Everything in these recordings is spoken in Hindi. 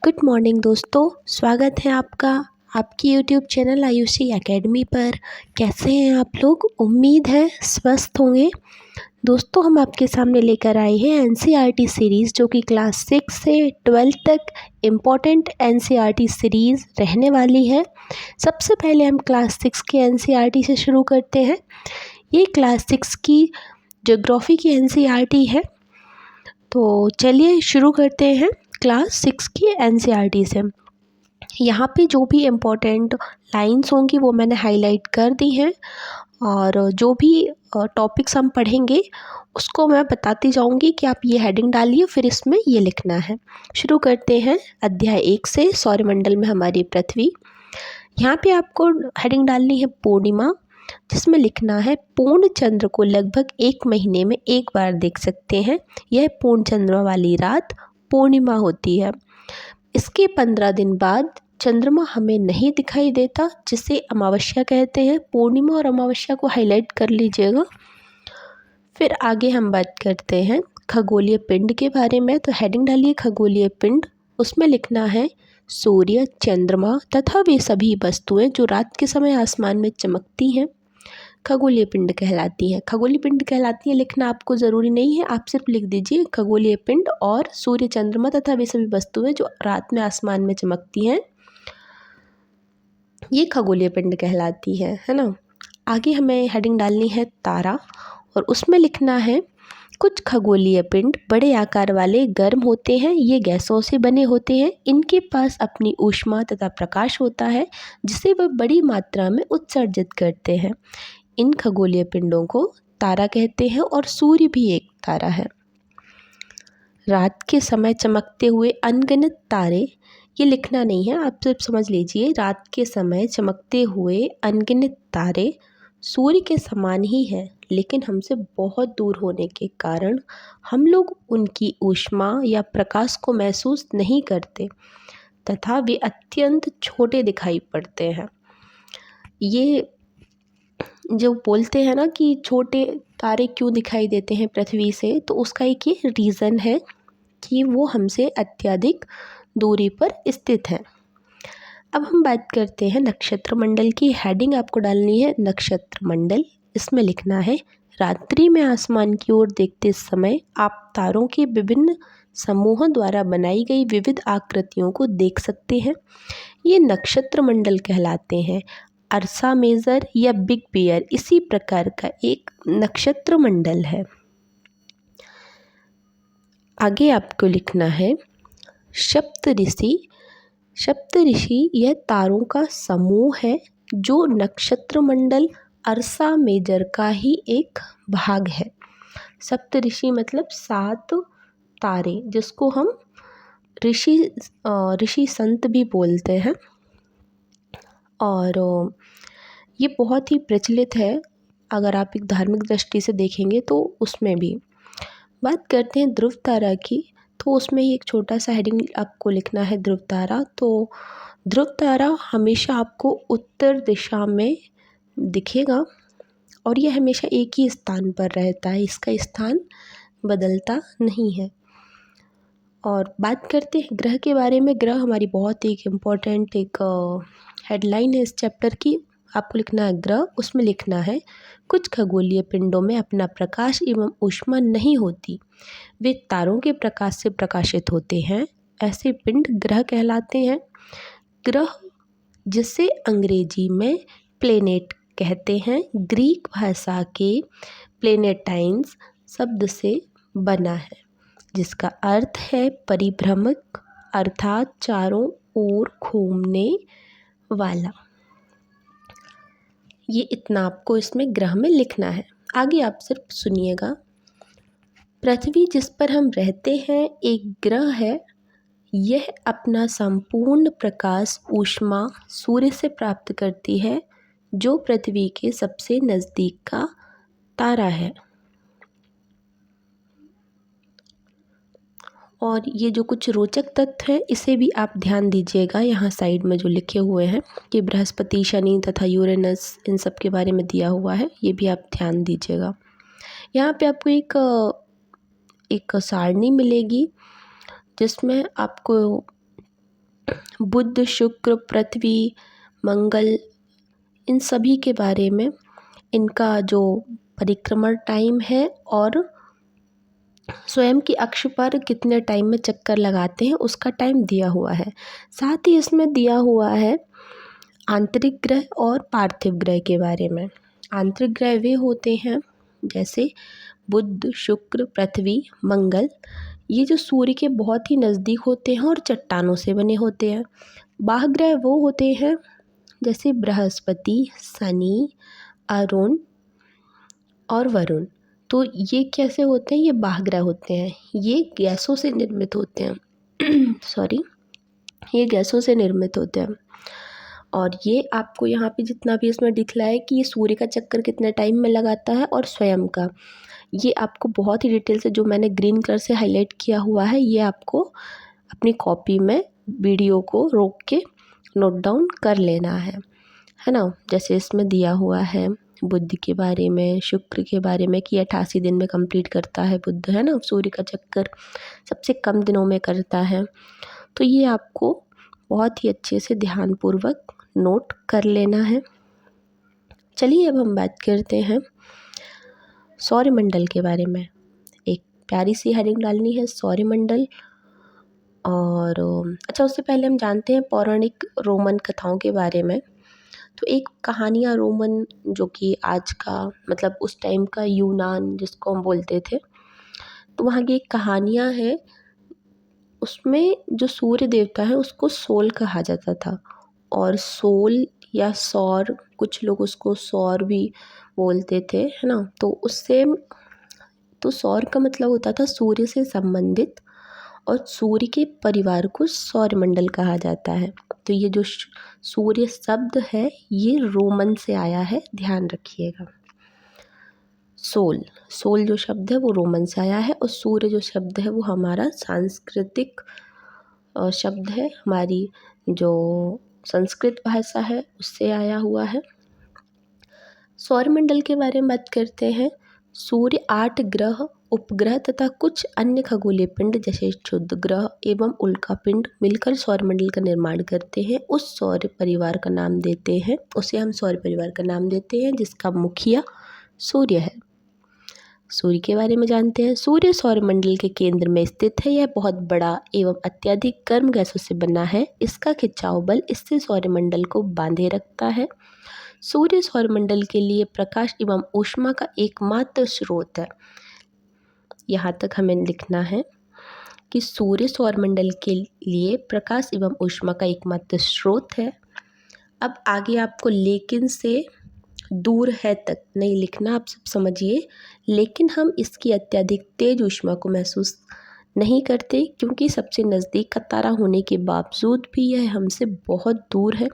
गुड मॉर्निंग दोस्तों, स्वागत है आपका आपकी यूट्यूब चैनल आयुषी एकेडमी पर। कैसे हैं आप लोग? उम्मीद है स्वस्थ होंगे। दोस्तों, हम आपके सामने लेकर आए हैं एनसीईआरटी सीरीज़, जो कि क्लास 6 से 12 तक इम्पॉर्टेंट एनसीईआरटी सीरीज़ रहने वाली है। सबसे पहले हम क्लास 6 के एनसीईआरटी से शुरू करते हैं। ये क्लास 6 की ज्योग्राफी की एनसीईआरटी है। तो चलिए शुरू करते हैं क्लास 6 की एनसीईआरटी से। यहाँ पे जो भी इम्पोर्टेंट लाइंस होंगी वो मैंने हाईलाइट कर दी हैं, और जो भी टॉपिक्स हम पढ़ेंगे उसको मैं बताती जाऊँगी कि आप ये हेडिंग डालिए, फिर इसमें ये लिखना है। शुरू करते हैं अध्याय 1 से, सौरमंडल में हमारी पृथ्वी। यहाँ पे आपको हेडिंग डालनी है पूर्णिमा, जिसमें लिखना है पूर्ण चंद्र को लगभग 1 महीने में एक बार देख सकते हैं। यह पूर्ण चंद्रमा वाली रात पूर्णिमा होती है। इसके 15 दिन बाद चंद्रमा हमें नहीं दिखाई देता, जिसे अमावस्या कहते हैं। पूर्णिमा और अमावस्या को हाईलाइट कर लीजिएगा। फिर आगे हम बात करते हैं खगोलीय पिंड के बारे में। तो हेडिंग डालिए खगोलीय पिंड, उसमें लिखना है सूर्य, चंद्रमा तथा वे सभी वस्तुएं जो रात के समय आसमान में चमकती हैं खगोलीय पिंड कहलाती हैं। खगोलीय पिंड कहलाती हैं लिखना आपको ज़रूरी नहीं है, आप सिर्फ लिख दीजिए खगोलीय पिंड और सूर्य, चंद्रमा तथा वे सभी वस्तुएं जो रात में आसमान में चमकती हैं, ये खगोलीय पिंड कहलाती है ना। आगे हमें हेडिंग डालनी है तारा, और उसमें लिखना है कुछ खगोलीय पिंड बड़े आकार वाले गर्म होते हैं। ये गैसों से बने होते हैं। इनके पास अपनी ऊष्मा तथा प्रकाश होता है, जिसे वह बड़ी मात्रा में उत्सर्जित करते हैं। इन खगोलीय पिंडों को तारा कहते हैं, और सूर्य भी एक तारा है। रात के समय चमकते हुए अनगिनत तारे, ये लिखना नहीं है, आप सिर्फ समझ लीजिए रात के समय चमकते हुए अनगिनत तारे सूर्य के समान ही है, लेकिन हमसे बहुत दूर होने के कारण हम लोग उनकी ऊष्मा या प्रकाश को महसूस नहीं करते तथा वे अत्यंत छोटे दिखाई पड़ते हैं। ये जो बोलते हैं ना कि छोटे तारे क्यों दिखाई देते हैं पृथ्वी से, तो उसका एक ये रीज़न है कि वो हमसे अत्यधिक दूरी पर स्थित है। अब हम बात करते हैं नक्षत्र मंडल की। हेडिंग आपको डालनी है नक्षत्र मंडल, इसमें लिखना है रात्रि में आसमान की ओर देखते समय आप तारों के विभिन्न समूहों द्वारा बनाई गई विविध आकृतियों को देख सकते हैं। ये नक्षत्र मंडल कहलाते हैं। अर्सा मेजर या बिग बियर इसी प्रकार का एक नक्षत्र मंडल है। आगे आपको लिखना है सप्तऋषि। सप्तऋषि यह तारों का समूह है, जो नक्षत्र मंडल अर्सा मेजर का ही एक भाग है। सप्तऋषि मतलब 7 तारे, जिसको हम ऋषि संत भी बोलते हैं, और ये बहुत ही प्रचलित है। अगर आप एक धार्मिक दृष्टि से देखेंगे तो उसमें भी। बात करते हैं ध्रुव तारा की, तो उसमें ही एक छोटा सा हेडिंग आपको लिखना है ध्रुव तारा। तो ध्रुव तारा हमेशा आपको उत्तर दिशा में दिखेगा, और यह हमेशा एक ही स्थान पर रहता है, इसका स्थान बदलता नहीं है। और बात करते हैं ग्रह के बारे में। ग्रह हमारी बहुत एक इम्पॉर्टेंट एक हेडलाइन है इस चैप्टर की। आपको लिखना है ग्रह, उसमें लिखना है कुछ खगोलीय पिंडों में अपना प्रकाश एवं ऊष्मा नहीं होती, वे तारों के प्रकाश से प्रकाशित होते हैं। ऐसे पिंड ग्रह कहलाते हैं। ग्रह, जिसे अंग्रेजी में प्लेनेट कहते हैं, ग्रीक भाषा के प्लेनेटाइन्स शब्द से बना है, जिसका अर्थ है परिभ्रमक, अर्थात चारों ओर घूमने वाला। ये इतना आपको इसमें ग्रह में लिखना है। आगे आप सिर्फ सुनिएगा। पृथ्वी, जिस पर हम रहते हैं, एक ग्रह है। यह अपना संपूर्ण प्रकाश ऊष्मा सूर्य से प्राप्त करती है, जो पृथ्वी के सबसे नज़दीक का तारा है। और ये जो कुछ रोचक तथ्य हैं, इसे भी आप ध्यान दीजिएगा। यहाँ साइड में जो लिखे हुए हैं कि बृहस्पति, शनि तथा यूरेनस, इन सब के बारे में दिया हुआ है, ये भी आप ध्यान दीजिएगा। यहाँ पे आपको एक सारणी मिलेगी, जिसमें आपको बुध, शुक्र, पृथ्वी, मंगल, इन सभी के बारे में, इनका जो परिक्रमण टाइम है और स्वयं की अक्ष पर कितने टाइम में चक्कर लगाते हैं उसका टाइम दिया हुआ है। साथ ही इसमें दिया हुआ है आंतरिक ग्रह और पार्थिव ग्रह के बारे में। आंतरिक ग्रह वे होते हैं जैसे बुध, शुक्र, पृथ्वी, मंगल, ये जो सूर्य के बहुत ही नज़दीक होते हैं और चट्टानों से बने होते हैं। बाह्य ग्रह वो होते हैं जैसे बृहस्पति, शनि, अरुण और वरुण। तो ये कैसे होते हैं? ये बाह्य ग्रह होते हैं, ये गैसों से निर्मित होते हैं सॉरी, ये गैसों से निर्मित होते हैं। और ये आपको यहाँ पे जितना भी इसमें दिखला है कि ये सूर्य का चक्कर कितने टाइम में लगाता है और स्वयं का, ये आपको बहुत ही डिटेल से, जो मैंने ग्रीन कलर से हाईलाइट किया हुआ है, ये आपको अपनी कॉपी में वीडियो को रोक के नोट डाउन कर लेना है ना। जैसे इसमें दिया हुआ है बुध के बारे में, शुक्र के बारे में कि 88 दिन में कंप्लीट करता है बुध, है ना, सूर्य का चक्कर सबसे कम दिनों में करता है। तो ये आपको बहुत ही अच्छे से ध्यानपूर्वक नोट कर लेना है। चलिए अब हम बात करते हैं सौरमंडल के बारे में। एक प्यारी सी हेडिंग डालनी है, सौरमंडल। और अच्छा, उससे पहले हम जानते हैं पौराणिक रोमन कथाओं के बारे में। तो एक कहानियाँ रोमन, जो कि आज का मतलब उस टाइम का यूनान जिसको हम बोलते थे, तो वहाँ की एक कहानियाँ हैं। उसमें जो सूर्य देवता है उसको सोल कहा जाता था, और सोल या सौर, कुछ लोग उसको सौर भी बोलते थे, है ना। तो उससे, तो सौर का मतलब होता था सूर्य से संबंधित, और सूर्य के परिवार को सौरमंडल कहा जाता है। तो ये जो सूर्य शब्द है ये रोमन से आया है, ध्यान रखिएगा। सोल जो शब्द है वो रोमन से आया है, और सूर्य जो शब्द है वो हमारा सांस्कृतिक शब्द है, हमारी जो संस्कृत भाषा है उससे आया हुआ है। सौरमंडल के बारे में बात करते हैं। सूर्य 8 ग्रह, उपग्रह तथा कुछ अन्य खगोलीय पिंड जैसे क्षुद्र ग्रह एवं उल्का पिंड मिलकर सौरमंडल का निर्माण करते हैं। उस सौर परिवार का नाम देते हैं, उसे हम सौर परिवार का नाम देते हैं जिसका मुखिया सूर्य है। सूर्य के बारे में जानते हैं। सूर्य सौरमंडल के केंद्र में स्थित है। यह बहुत बड़ा एवं अत्यधिक गर्म गैसों से बना है। इसका खिंचाव बल इससे सौरमंडल को बांधे रखता है। सूर्य सौरमंडल के लिए प्रकाश एवं ऊष्मा का एकमात्र स्रोत है। यहाँ तक हमें लिखना है कि सूर्य सौरमंडल के लिए प्रकाश एवं ऊष्मा का एकमात्र स्रोत है। अब आगे आपको लेकिन से दूर है तक नहीं लिखना, आप सब समझिए। लेकिन हम इसकी अत्यधिक तेज ऊष्मा को महसूस नहीं करते, क्योंकि सबसे नज़दीक का तारा होने के बावजूद भी यह हमसे बहुत दूर है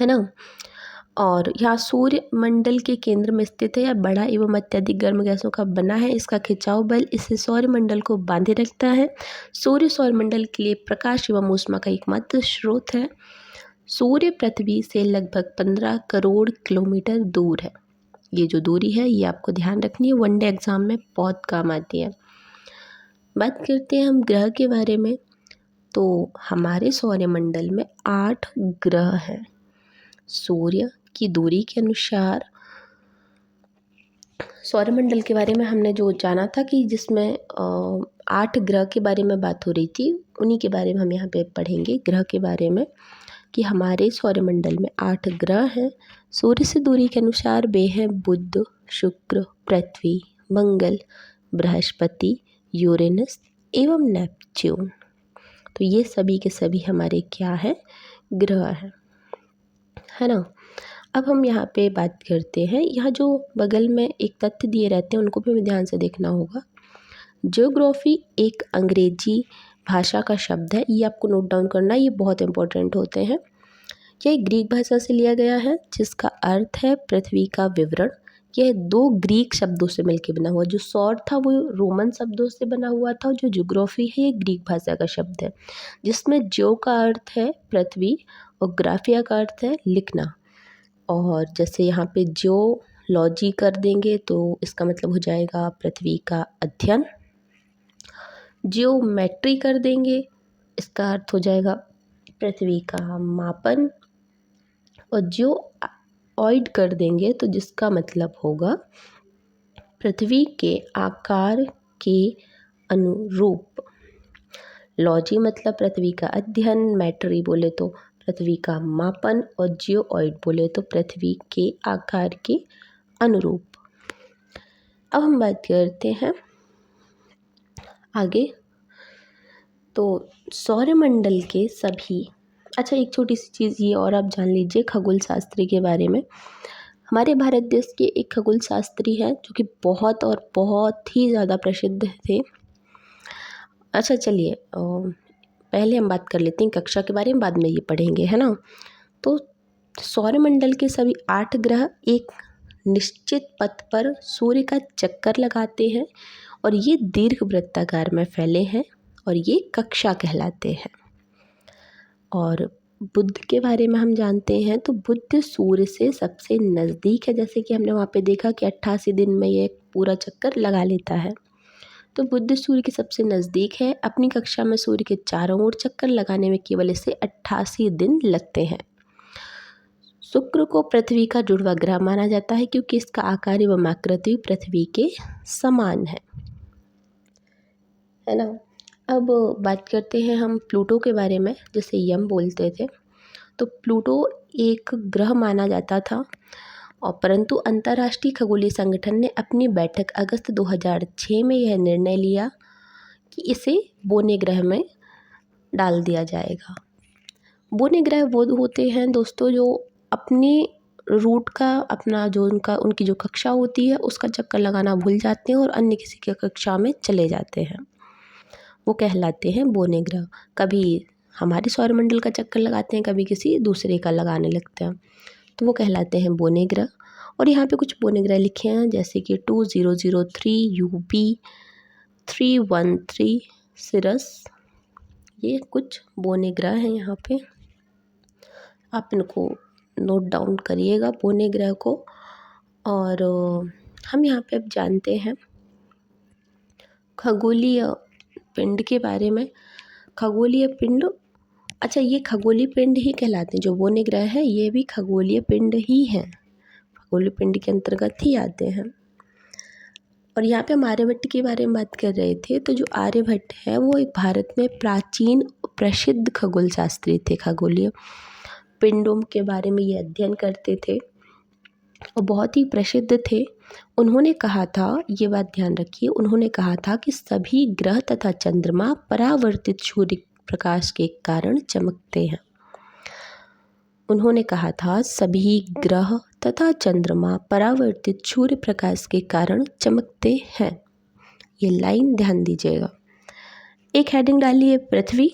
ना। और यहाँ सूर्य मंडल के केंद्र में स्थित है। यह बड़ा एवं अत्यधिक गर्म गैसों का बना है। इसका खिंचाव बल इसे सौरमंडल को बांधे रखता है। सूर्य सौरमंडल के लिए प्रकाश एवं ऊष्मा का एकमात्र स्रोत है। सूर्य पृथ्वी से लगभग 15 करोड़ किलोमीटर दूर है। ये जो दूरी है ये आपको ध्यान रखनी है, वनडे एग्जाम में बहुत काम आती है। बात करते हैं हम ग्रह के बारे में। तो हमारे सौरमंडल में 8 ग्रह हैं। सूर्य की दूरी के अनुसार सौरमंडल के बारे में हमने जो जाना था कि जिसमें 8 ग्रह के बारे में बात हो रही थी, उन्हीं के बारे में हम यहाँ पे पढ़ेंगे ग्रह के बारे में, कि हमारे सौरमंडल में 8 ग्रह हैं। सूर्य से दूरी के अनुसार वे हैं बुध, शुक्र, पृथ्वी, मंगल, बृहस्पति, यूरेनस एवं नेपच्यून। तो ये सभी के सभी हमारे क्या है? ग्रह हैं, है ना। अब हम यहाँ पे बात करते हैं, यहाँ जो बगल में एक तथ्य दिए रहते हैं उनको भी हमें ध्यान से देखना होगा। ज्योग्राफी एक अंग्रेजी भाषा का शब्द है, ये आपको नोट डाउन करना, ये बहुत इंपॉर्टेंट होते हैं। यह ग्रीक भाषा से लिया गया है जिसका अर्थ है पृथ्वी का विवरण। यह 2 ग्रीक शब्दों से मिलकर बना हुआ। जो सौर था वो रोमन शब्दों से बना हुआ था, और जो ज्योग्राफी है ये ग्रीक भाषा का शब्द है, जिसमें ज्यो का अर्थ है पृथ्वी और ग्राफिया का अर्थ है लिखना। और जैसे यहाँ पे जियोलॉजी कर देंगे तो इसका मतलब हो जाएगा पृथ्वी का अध्ययन। जियोमेट्री कर देंगे, इसका अर्थ हो जाएगा पृथ्वी का मापन और जियोइड कर देंगे तो जिसका मतलब होगा पृथ्वी के आकार के अनुरूप। लॉजी मतलब पृथ्वी का अध्ययन, मैटरी बोले तो पृथ्वी का मापन और जियोइड बोले तो पृथ्वी के आकार के अनुरूप। अब हम बात करते हैं आगे। तो सौरमंडल के सभी, अच्छा एक छोटी सी चीज़ ये और आप जान लीजिए खगोल शास्त्री के बारे में। हमारे भारत देश के एक खगोल शास्त्री हैं जो कि बहुत और बहुत ही ज़्यादा प्रसिद्ध थे। अच्छा चलिए पहले हम बात कर लेते हैं कक्षा के बारे में, बाद में ये पढ़ेंगे, है ना। तो सौरमंडल के सभी 8 ग्रह एक निश्चित पथ पर सूर्य का चक्कर लगाते हैं और ये दीर्घ वृत्ताकार में फैले हैं और ये कक्षा कहलाते हैं। और बुध के बारे में हम जानते हैं तो बुध सूर्य से सबसे नज़दीक है, जैसे कि हमने वहाँ पे देखा कि 88 दिन में ये पूरा चक्कर लगा लेता है। तो बुध सूर्य के सबसे नज़दीक है। अपनी कक्षा में सूर्य के चारों ओर चक्कर लगाने में केवल इसे 88 दिन लगते हैं। शुक्र को पृथ्वी का जुड़वा ग्रह माना जाता है क्योंकि इसका आकार एवं आकृति पृथ्वी के समान है ना। अब बात करते हैं हम प्लूटो के बारे में, जिसे यम बोलते थे। तो प्लूटो एक ग्रह माना जाता था और परंतु अंतर्राष्ट्रीय खगोलीय संगठन ने अपनी बैठक अगस्त 2006 में यह निर्णय लिया कि इसे बोने ग्रह में डाल दिया जाएगा। बोने ग्रह वो होते हैं दोस्तों जो अपनी रूट का अपना जो उनकी जो कक्षा होती है उसका चक्कर लगाना भूल जाते हैं और अन्य किसी की कक्षा में चले जाते हैं, वो कहलाते हैं बोने ग्रह। कभी हमारे सौरमंडल का चक्कर लगाते हैं, कभी किसी दूसरे का लगाने लगते हैं, तो वो कहलाते हैं बोने ग्रह। और यहाँ पे कुछ बोने ग्रह लिखे हैं जैसे कि 2003 UB 313 सिरस, ये कुछ बोने ग्रह हैं। यहाँ पे आप इनको नोट डाउन करिएगा बोने ग्रह को। और हम यहाँ पे अब जानते हैं खगोलीय पिंड के बारे में। खगोलीय पिंड, अच्छा ये खगोलीय पिंड ही कहलाते हैं, जो बोने ग्रह हैं ये भी खगोलीय पिंड ही हैं, खगोलीय पिंड के अंतर्गत ही आते हैं। और यहाँ पे हम आर्यभट्ट के बारे में बात कर रहे थे। तो जो आर्यभट्ट है वो एक भारत में प्राचीन प्रसिद्ध खगोल शास्त्री थे। खगोलीय पिंडों के बारे में ये अध्ययन करते थे और बहुत ही प्रसिद्ध थे। उन्होंने कहा था, ये बात ध्यान रखिए, उन्होंने कहा था कि सभी ग्रह तथा चंद्रमा परावर्तित सूर्य प्रकाश के कारण चमकते हैं। उन्होंने कहा था सभी ग्रह तथा चंद्रमा परावर्तित सूर्य प्रकाश के कारण चमकते हैं। ये लाइन ध्यान दीजिएगा। एक हेडिंग डाली है पृथ्वी।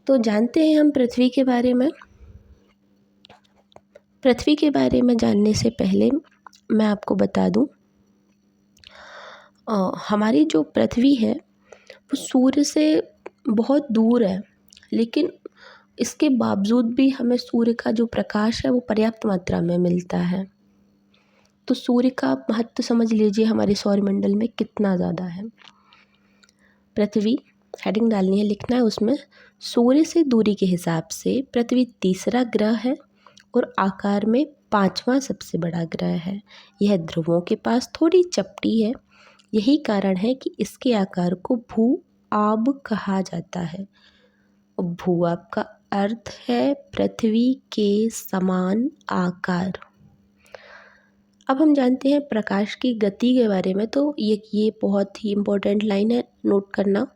तो जानते हैं हम पृथ्वी के बारे में। पृथ्वी के बारे में जानने से पहले मैं आपको बता दूं, हमारी जो पृथ्वी है वो सूर्य से बहुत दूर है, लेकिन इसके बावजूद भी हमें सूर्य का जो प्रकाश है वो पर्याप्त मात्रा में मिलता है। तो सूर्य का महत्व समझ लीजिए हमारे सौरमंडल में कितना ज़्यादा है। पृथ्वी हेडिंग डालनी है, लिखना है उसमें, सूर्य से दूरी के हिसाब से पृथ्वी तीसरा ग्रह है और आकार में 5वां सबसे बड़ा ग्रह है। यह ध्रुवों के पास थोड़ी चपटी है, यही कारण है कि इसके आकार को भू आब कहा जाता है। भू आब का अर्थ है पृथ्वी के समान आकार। अब हम जानते हैं प्रकाश की गति के बारे में। तो ये बहुत ही इम्पोर्टेंट लाइन है, नोट करना।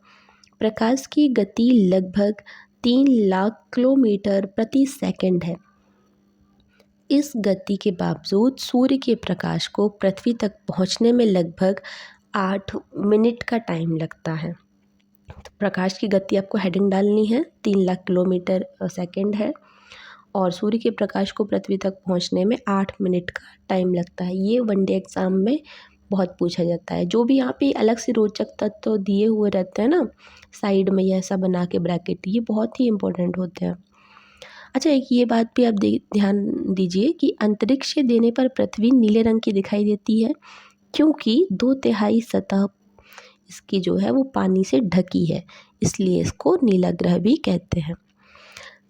प्रकाश की गति लगभग 3 लाख किलोमीटर प्रति सेकंड है। इस गति के बावजूद सूर्य के प्रकाश को पृथ्वी तक पहुंचने में लगभग 8 मिनट का टाइम लगता है। तो प्रकाश की गति आपको हेडिंग डालनी है, 3 लाख किलोमीटर सेकंड है और सूर्य के प्रकाश को पृथ्वी तक पहुंचने में 8 मिनट का टाइम लगता है। ये वनडे एग्ज़ाम में बहुत पूछा जाता है। जो भी यहाँ पे अलग से रोचक तत्व तो दिए हुए रहते हैं ना साइड में, ये ऐसा बना के ब्रैकेट, ये बहुत ही इम्पोर्टेंट होते हैं। अच्छा एक ये बात भी आप ध्यान दीजिए कि अंतरिक्ष से देने पर पृथ्वी नीले रंग की दिखाई देती है क्योंकि 2/3 सतह इसकी जो है वो पानी से ढकी है। इसलिए इसको नीला ग्रह भी कहते हैं।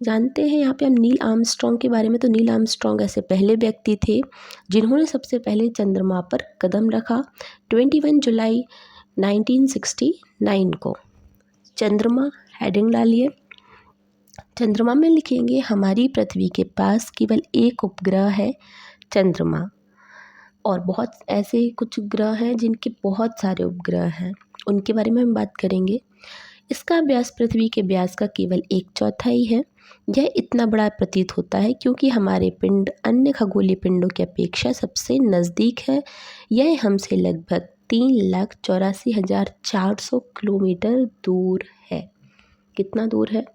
जानते हैं यहाँ पे हम नील आर्मस्ट्रॉन्ग के बारे में। तो नील आर्मस्ट्रॉन्ग ऐसे पहले व्यक्ति थे जिन्होंने सबसे पहले चंद्रमा पर कदम रखा 21 जुलाई 1969 को। चंद्रमा हेडिंग डालिए। चंद्रमा में लिखेंगे हमारी पृथ्वी के पास केवल एक उपग्रह है चंद्रमा, और बहुत ऐसे कुछ ग्रह हैं जिनके बहुत सारे उपग्रह हैं, उनके बारे में हम बात करेंगे। इसका व्यास पृथ्वी के व्यास का केवल 1/4 है। यह इतना बड़ा प्रतीत होता है क्योंकि हमारे पिंड अन्य खगोलीय पिंडों की अपेक्षा सबसे नज़दीक है। यह हमसे लगभग 3,84,400 किलोमीटर दूर है। कितना दूर है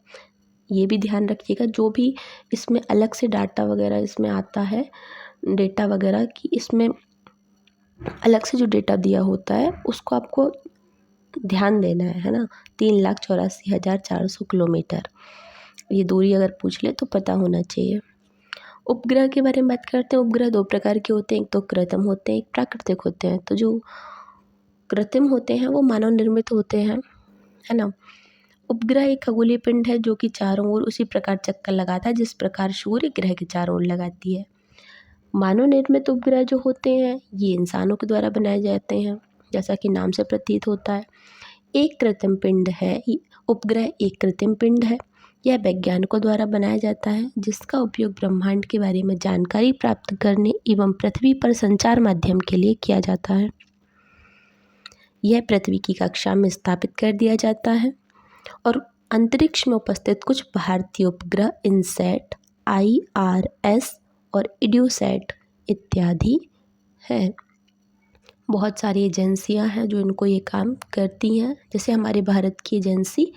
ये भी ध्यान रखिएगा। जो भी इसमें अलग से डाटा वगैरह इसमें आता है, डेटा वगैरह की, इसमें अलग से जो डेटा दिया होता है उसको आपको ध्यान देना है ना। 3,84,400 किलोमीटर ये दूरी अगर पूछ ले तो पता होना चाहिए। उपग्रह के बारे में बात करते हैं। उपग्रह 2 प्रकार के होते हैं, एक तो कृत्रिम होते हैं, एक प्राकृतिक होते हैं। तो जो कृत्रिम होते हैं वो मानव निर्मित होते हैं, है ना। उपग्रह एक खगोलीय पिंड है जो कि चारों ओर उसी प्रकार चक्कर लगाता है जिस प्रकार सूर्य ग्रह के चारों ओर लगाती है। मानव निर्मित उपग्रह जो होते हैं ये इंसानों के द्वारा बनाए जाते हैं, जैसा कि नाम से प्रतीत होता है। एक कृत्रिम पिंड है, उपग्रह एक कृत्रिम पिंड है। यह वैज्ञानिकों द्वारा बनाया जाता है जिसका उपयोग ब्रह्मांड के बारे में जानकारी प्राप्त करने एवं पृथ्वी पर संचार माध्यम के लिए किया जाता है। यह पृथ्वी की कक्षा में स्थापित कर दिया जाता है और अंतरिक्ष में उपस्थित कुछ भारतीय उपग्रह इनसैट, IRS और इड्यूसैट इत्यादि हैं। बहुत सारी एजेंसियां हैं जो इनको ये काम करती हैं, जैसे हमारे भारत की एजेंसी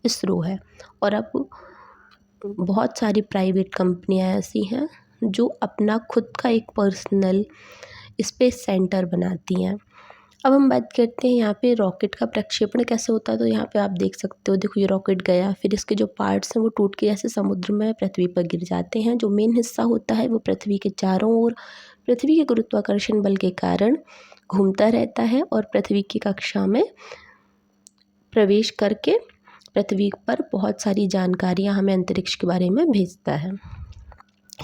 इसरो है, और अब बहुत सारी प्राइवेट कंपनियां ऐसी हैं जो अपना खुद का एक पर्सनल स्पेस सेंटर बनाती हैं। अब हम बात करते हैं यहाँ पे रॉकेट का प्रक्षेपण कैसे होता है। तो यहाँ पे आप देख सकते हो, देखो ये रॉकेट गया, फिर इसके जो पार्ट्स हैं वो टूट के ऐसे समुद्र में पृथ्वी पर गिर जाते हैं। जो मेन हिस्सा होता है वो पृथ्वी के चारों ओर पृथ्वी के गुरुत्वाकर्षण बल के कारण घूमता रहता है और पृथ्वी की कक्षा में प्रवेश करके पृथ्वी पर बहुत सारी जानकारियाँ हमें अंतरिक्ष के बारे में भेजता है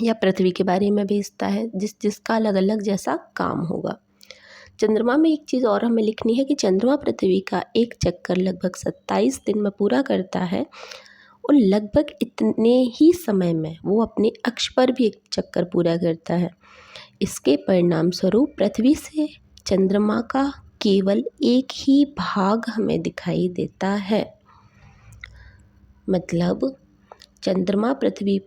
या पृथ्वी के बारे में भेजता है, जिसका अलग अलग जैसा काम होगा। चंद्रमा में एक चीज़ और हमें लिखनी है कि चंद्रमा पृथ्वी का एक चक्कर लगभग 27 दिन में पूरा करता है और लगभग इतने ही समय में वो अपने अक्ष पर भी एक चक्कर पूरा करता है। इसके परिणाम स्वरूप पृथ्वी से चंद्रमा का केवल एक ही भाग हमें दिखाई देता है। मतलब चंद्रमा पृथ्वी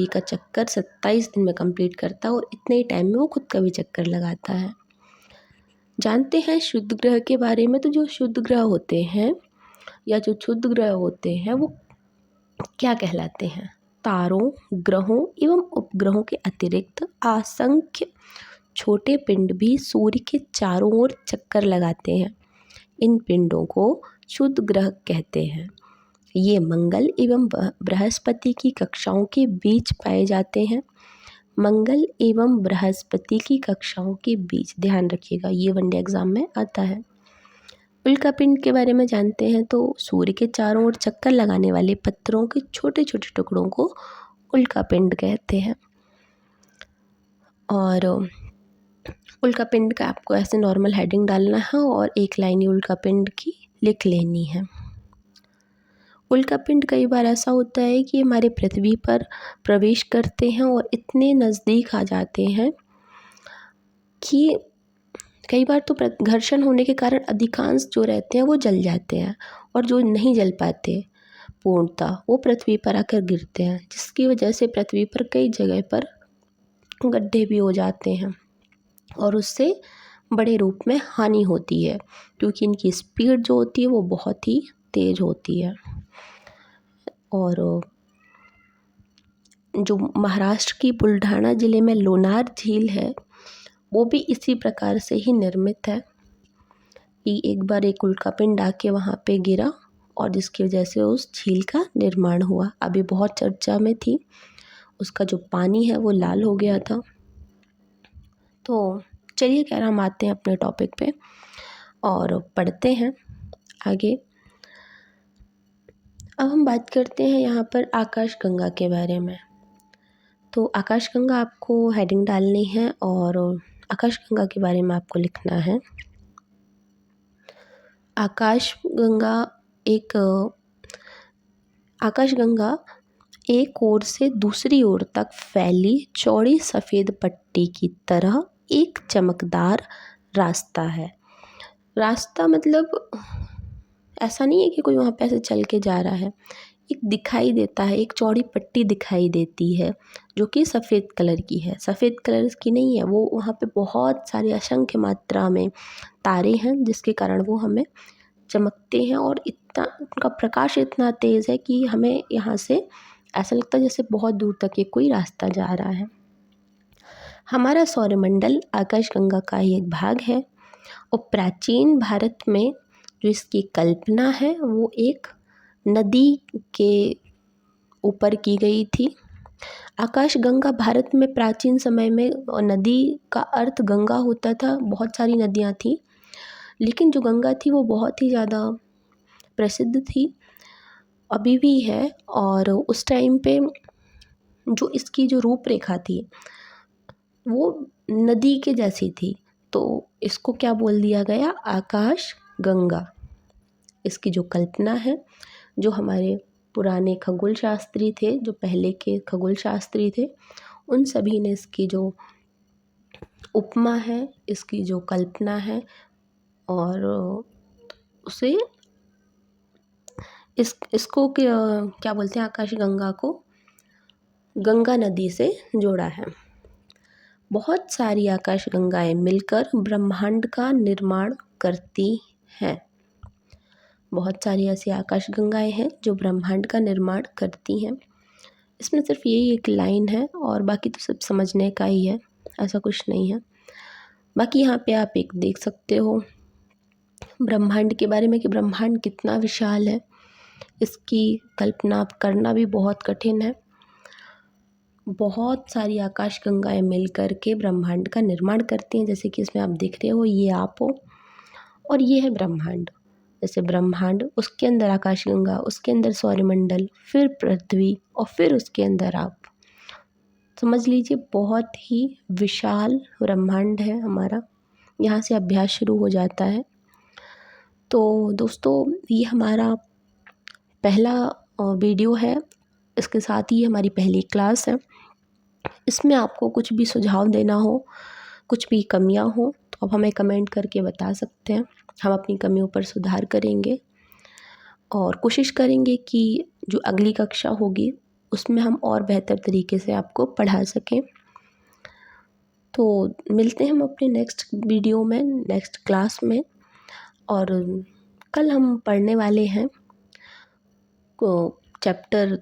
का चक्कर 27 दिन में कंप्लीट करता है और इतने ही टाइम में वो खुद का भी चक्कर लगाता है। जानते हैं शुद्ध ग्रह के बारे में। तो जो शुद्ध ग्रह होते हैं या जो क्षुद्र ग्रह होते हैं वो क्या कहलाते हैं? तारों, ग्रहों एवं उपग्रहों के अतिरिक्त असंख्य छोटे पिंड भी सूर्य के चारों ओर चक्कर लगाते हैं। इन पिंडों को क्षुद्र ग्रह कहते हैं। ये मंगल एवं बृहस्पति की कक्षाओं के बीच पाए जाते हैं। मंगल एवं बृहस्पति की कक्षाओं के बीच, ध्यान रखिएगा ये वनडे एग्जाम में आता है। उल्कापिंड के बारे में जानते हैं। तो सूर्य के चारों ओर चक्कर लगाने वाले पत्थरों के छोटे छोटे टुकड़ों को उल्कापिंड कहते हैं। और उल्कापिंड का आपको ऐसे नॉर्मल हेडिंग डालना है और एक लाइन ही उल्कापिंड की लिख लेनी है। उल्कापिंड कई बार ऐसा होता है कि हमारे पृथ्वी पर प्रवेश करते हैं और इतने नज़दीक आ जाते हैं कि कई बार तो घर्षण होने के कारण अधिकांश जो रहते हैं वो जल जाते हैं और जो नहीं जल पाते पूर्णतः वो पृथ्वी पर आकर गिरते हैं, जिसकी वजह से पृथ्वी पर कई जगह पर गड्ढे भी हो जाते हैं और उससे बड़े रूप में हानि होती है क्योंकि इनकी स्पीड जो होती है वो बहुत ही तेज़ होती है। और जो महाराष्ट्र की बुल्ढाना ज़िले में लोनार झील है वो भी इसी प्रकार से ही निर्मित है कि एक बार एक उल्कापिंड आके वहाँ पे गिरा और जिसकी वजह से उस झील का निर्माण हुआ। अभी बहुत चर्चा में थी, उसका जो पानी है वो लाल हो गया था। तो चलिए खैर हम आते हैं अपने टॉपिक पे और पढ़ते हैं। आगे अब हम बात करते हैं यहाँ पर आकाशगंगा के बारे में। तो आकाशगंगा आपको हेडिंग डालनी है और आकाशगंगा के बारे में आपको लिखना है। आकाशगंगा एक ओर से दूसरी ओर तक फैली चौड़ी सफ़ेद पट्टी की तरह एक चमकदार रास्ता है। रास्ता मतलब ऐसा नहीं है कि कोई वहाँ पे ऐसे चल के जा रहा है, एक दिखाई देता है, एक चौड़ी पट्टी दिखाई देती है जो कि सफ़ेद कलर की है। सफ़ेद कलर की नहीं है वो, वहाँ पे बहुत सारे असंख्य मात्रा में तारे हैं जिसके कारण वो हमें चमकते हैं और इतना उनका प्रकाश इतना तेज़ है कि हमें यहाँ से ऐसा लगता है जैसे बहुत दूर तक ये कोई रास्ता जा रहा है। हमारा सौरमंडल आकाशगंगा का ही एक भाग है और प्राचीन भारत में जो इसकी कल्पना है वो एक नदी के ऊपर की गई थी। आकाशगंगा भारत में प्राचीन समय में नदी का अर्थ गंगा होता था। बहुत सारी नदियाँ थी, लेकिन जो गंगा थी वो बहुत ही ज़्यादा प्रसिद्ध थी, अभी भी है। और उस टाइम पे जो इसकी जो रूपरेखा थी वो नदी के जैसी थी, तो इसको क्या बोल दिया गया, आकाश गंगा। इसकी जो कल्पना है, जो हमारे पुराने खगोल शास्त्री थे, जो पहले के खगोल शास्त्री थे, उन सभी ने इसकी जो उपमा है, इसकी जो कल्पना है और उसे इसको क्या बोलते हैं, आकाशगंगा को गंगा नदी से जोड़ा है। बहुत सारी आकाशगंगाएं मिलकर ब्रह्मांड का निर्माण करती हैं। बहुत सारी ऐसी आकाशगंगाएं हैं जो ब्रह्मांड का निर्माण करती हैं। इसमें सिर्फ यही एक लाइन है और बाकी तो सब समझने का ही है, ऐसा कुछ नहीं है। बाकी यहाँ पे आप एक देख सकते हो ब्रह्मांड के बारे में कि ब्रह्मांड कितना विशाल है। इसकी कल्पना करना भी बहुत कठिन है। बहुत सारी आकाशगंगाएं मिल कर के ब्रह्मांड का निर्माण करती हैं। जैसे कि इसमें आप देख रहे हो, ये आप हो और ये है ब्रह्मांड। जैसे ब्रह्मांड, उसके अंदर आकाशगंगा, उसके अंदर सौरमंडल, फिर पृथ्वी और फिर उसके अंदर आप। समझ लीजिए बहुत ही विशाल ब्रह्मांड है हमारा। यहाँ से अभ्यास शुरू हो जाता है। तो दोस्तों, ये हमारा पहला वीडियो है, इसके साथ ही हमारी पहली क्लास है। इसमें आपको कुछ भी सुझाव देना हो, कुछ भी कमियां हो तो आप हमें कमेंट करके बता सकते हैं। हम अपनी कमियों पर सुधार करेंगे और कोशिश करेंगे कि जो अगली कक्षा होगी उसमें हम और बेहतर तरीके से आपको पढ़ा सकें। तो मिलते हैं हम अपने नेक्स्ट वीडियो में, नेक्स्ट क्लास में। और कल हम पढ़ने वाले हैं चैप्टर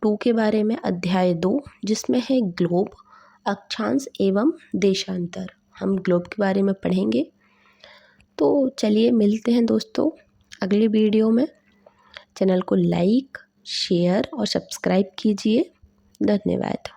2 के बारे में, अध्याय 2, जिसमें है ग्लोब, अक्षांश एवं देशांतर। हम ग्लोब के बारे में पढ़ेंगे। तो चलिए मिलते हैं दोस्तों अगले वीडियो में। चैनल को लाइक, शेयर और सब्सक्राइब कीजिए। धन्यवाद।